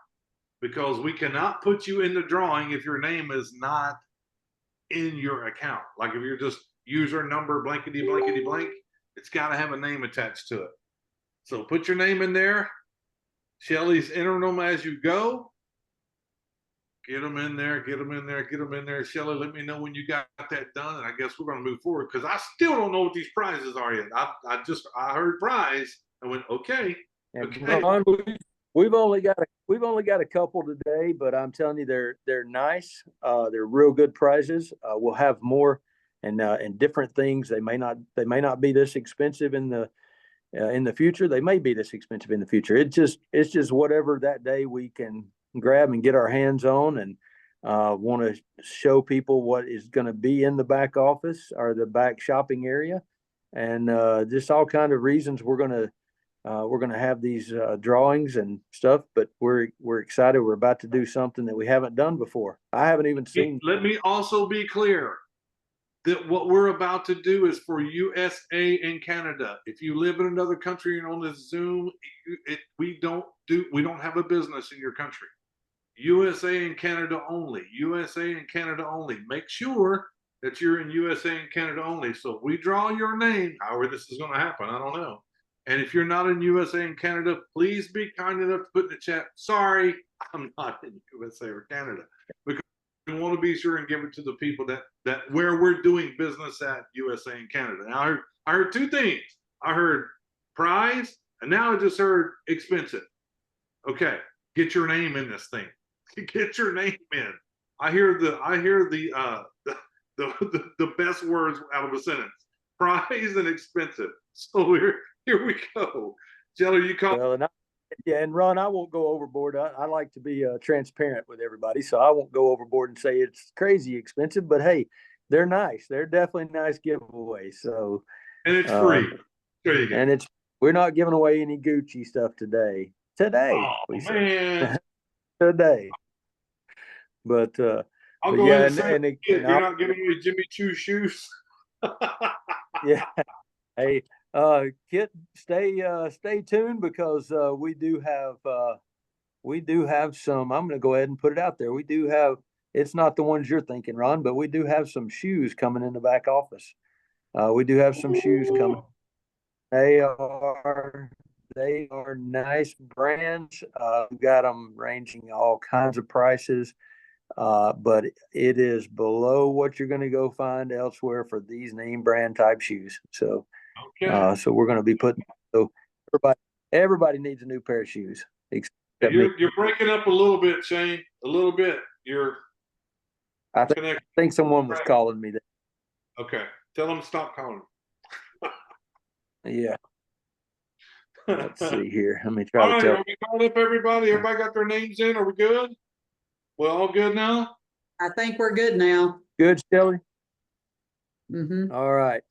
Because we cannot put you in the drawing if your name is not in your account. Like if you're just user number blankety blankety blank, it's got to have a name attached to it. So put your name in there. Shelly's entering them as you go. Get them in there, get them in there, get them in there. Shelly, let me know when you got that done, and I guess we're going to move forward because I still don't know what these prizes are yet. I heard prize. I went, okay. And Okay. Ron, we've only got a couple today, but I'm telling you, they're nice. They're real good prizes. We'll have more and different things. They may not be this expensive in the future. They may be this expensive in the future. It's just whatever that day we can grab and get our hands on, and want to show people what is going to be in the back office or the back shopping area, and just all kind of reasons we're going to have these drawings and stuff. But we're excited. We're about to do something that we haven't done before. I haven't even seen. Let me also be clear that what we're about to do is for USA and Canada. If you live in another country and on this Zoom, we don't have a business in your country. USA and Canada only. USA and Canada only. Make sure that you're in USA and Canada only. So if we draw your name, however this is going to happen, I don't know. And if you're not in USA and Canada, please be kind enough to put in the chat, sorry, I'm not in USA or Canada. Because we want to be sure and give it to the people that where we're doing business at USA and Canada. Now I heard two things. I heard prize, and now I just heard expensive. Okay, get your name in this thing. Get your name in. I hear the best words out of a sentence. Prize and expensive. So here we go. Jelly, you call. Well, and Ron, I won't go overboard. I like to be transparent with everybody, so I won't go overboard and say it's crazy expensive. But hey, they're nice. They're definitely nice giveaways. So and it's free. There you go. And we're not giving away any Gucci stuff today. Oh We said man, today. But I'll but go yeah, ahead and say it. and You're not giving me Jimmy Choo shoes. yeah. Hey, Kit, stay tuned because we do have some. I'm going to go ahead and put it out there. We do have. It's not the ones you're thinking, Ron, but we do have some shoes coming in the back office. We do have some shoes coming. They are nice brands. We've got them ranging all kinds of prices. But it is below what you're going to go find elsewhere for these name brand type shoes. So, Okay. so we're going to be so everybody needs a new pair of shoes. Except me. You're breaking up a little bit, Shane. A little bit. I think someone was calling me. Okay. Tell them to stop calling. Yeah. Let's see here. Let me try All to right, tell. are we called up everybody? Everybody got their names in? Are we good? We're all good now? I think we're good now. Good, Shelley? Mm-hmm. All right.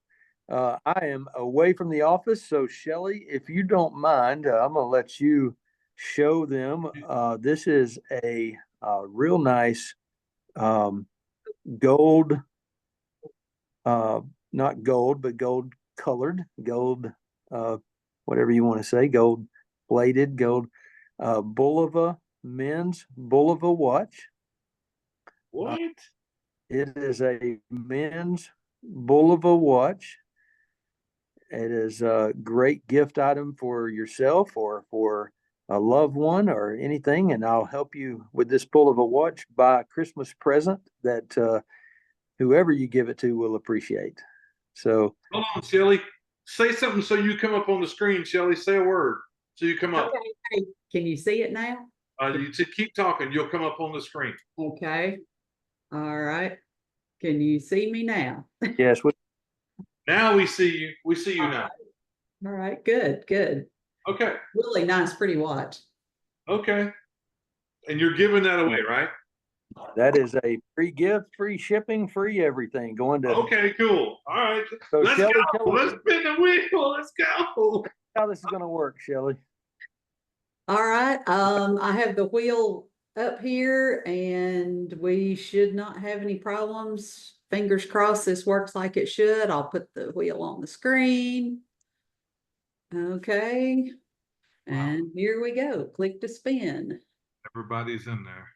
I am away from the office, so Shelley, if you don't mind, I'm going to let you show them. This is a real nice gold, not gold, but gold colored, gold, whatever you want to say, gold plated, gold Bulova men's Bulova watch. What? It is a men's Bulova watch. It is a great gift item for yourself or for a loved one or anything. And I'll help you with this Bulova watch buy a Christmas present that whoever you give it to will appreciate. So hold on, Shelly. Say something so you come up on the screen, Shelly. Say a word so you come up. Okay. Can you see it now? You keep talking. You'll come up on the screen. Okay. All right. Can you see me now? yes, Now we see you. We see you now. All right. Good. Good. Okay. Really nice, pretty watch. Okay. And you're giving that away, right? that is a free gift, free shipping, free everything going to. Okay, cool. All right. So Let's Shelley, go. Let's spin the wheel. Let's go. How this is going to work, Shelley? All right. I have the wheel up here and we should not have any problems. Fingers crossed this works like it should. I'll put the wheel on the screen. Okay. And here we go. Click to spin. Everybody's in there.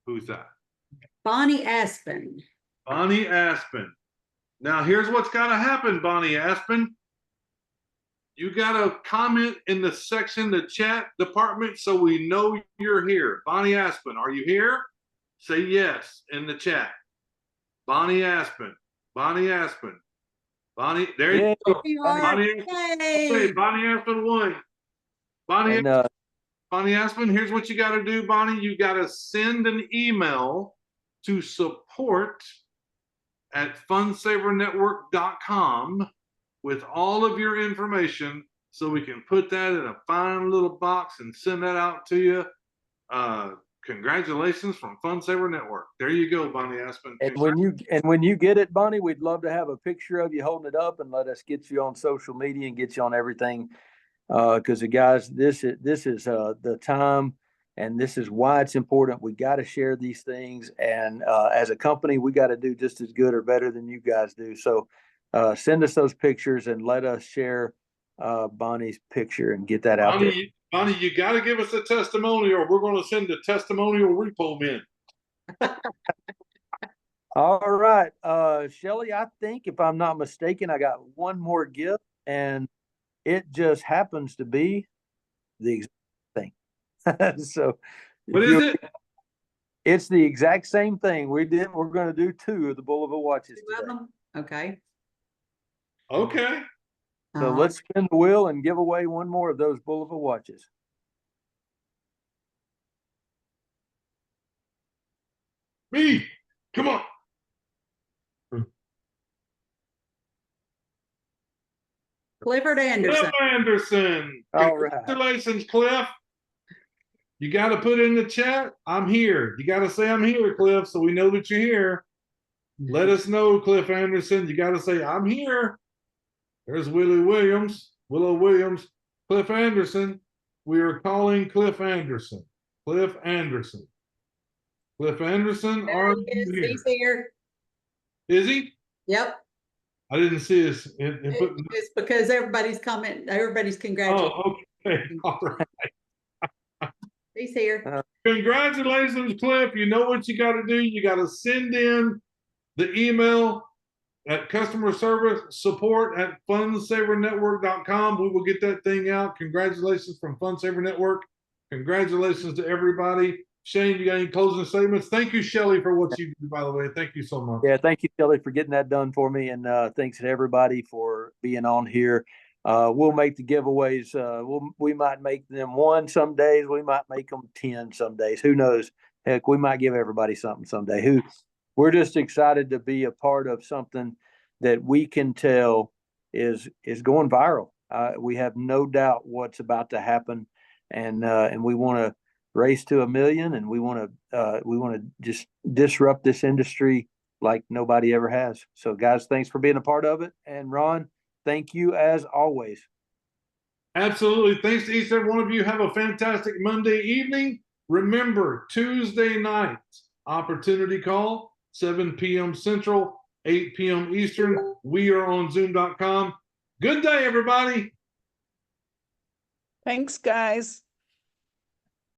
Who's that? Bonnie Aspen. Bonnie Aspen. Now, here's what's got to happen, Bonnie Aspen. You got to comment in the section, the chat department, so we know you're here. Bonnie Aspen, are you here? Say yes in the chat. Bonnie Aspen. Bonnie Aspen. Bonnie, there you go. Bonnie Aspen. Okay, Bonnie Aspen won. Bonnie Aspen, here's what you got to do, Bonnie. You got to send an email to support@fundsavernetwork.com with all of your information so we can put that in a fine little box and send that out to you. Congratulations from Funsaver Network. There you go, Bonnie Aspen. And when you get it, Bonnie, we'd love to have a picture of you holding it up and let us get you on social media and get you on everything. Because guys, this is the time, and this is why it's important. We got to share these things, and as a company, we got to do just as good or better than you guys do. So send us those pictures and let us share Bonnie's picture and get that out there. Bonnie, you got to give us a testimonial, or we're going to send a testimonial repo in. All right, Shelley, I think if I'm not mistaken, I got one more gift, and it just happens to be the exact thing. So what is it? It's the exact same thing. We're going to do 2 of the Bulova watches today. Okay. Okay. So let's spin the wheel and give away one more of those Bulova watches. Me, come on. Clifford Anderson. Cliff Anderson. All right. Congratulations, Cliff. You got to put in the chat, I'm here. You got to say I'm here, Cliff, so we know that you're here. let us know, Cliff Anderson. You got to say, I'm here. There's Willow Williams, Cliff Anderson. We are calling Cliff Anderson. Cliff Anderson. Cliff Anderson, There are he you is. here? He's here. Is he? Yep. I didn't see his input. It's because everybody's congratulating. Oh, okay. All right. He's here. Congratulations, Cliff. You know what you got to do. You got to send in the email at customer service support at fundsavernetwork.com. We will get that thing out. Congratulations from Funsaver Network. Congratulations to everybody. Shane, you got any closing statements? Thank you, Shelly, for what you do, by the way. Thank you so much. Yeah, thank you, Kelly, for getting that done for me. And thanks to everybody for being on here. We'll make the giveaways. We might make them 1 some days. We might make them 10 some days. Who knows? Heck, we might give everybody something someday. We're just excited to be a part of something that we can tell is going viral. We have no doubt what's about to happen, and we want to race to 1 million, and we want to just disrupt this industry like nobody ever has. So, guys, thanks for being a part of it, and Ron, thank you as always. Absolutely. Thanks to each and every one of you. Have a fantastic Monday evening. Remember, Tuesday night, opportunity call, 7 p.m. Central, 8 p.m. Eastern. We are on Zoom.com. Good day, everybody. Thanks, guys.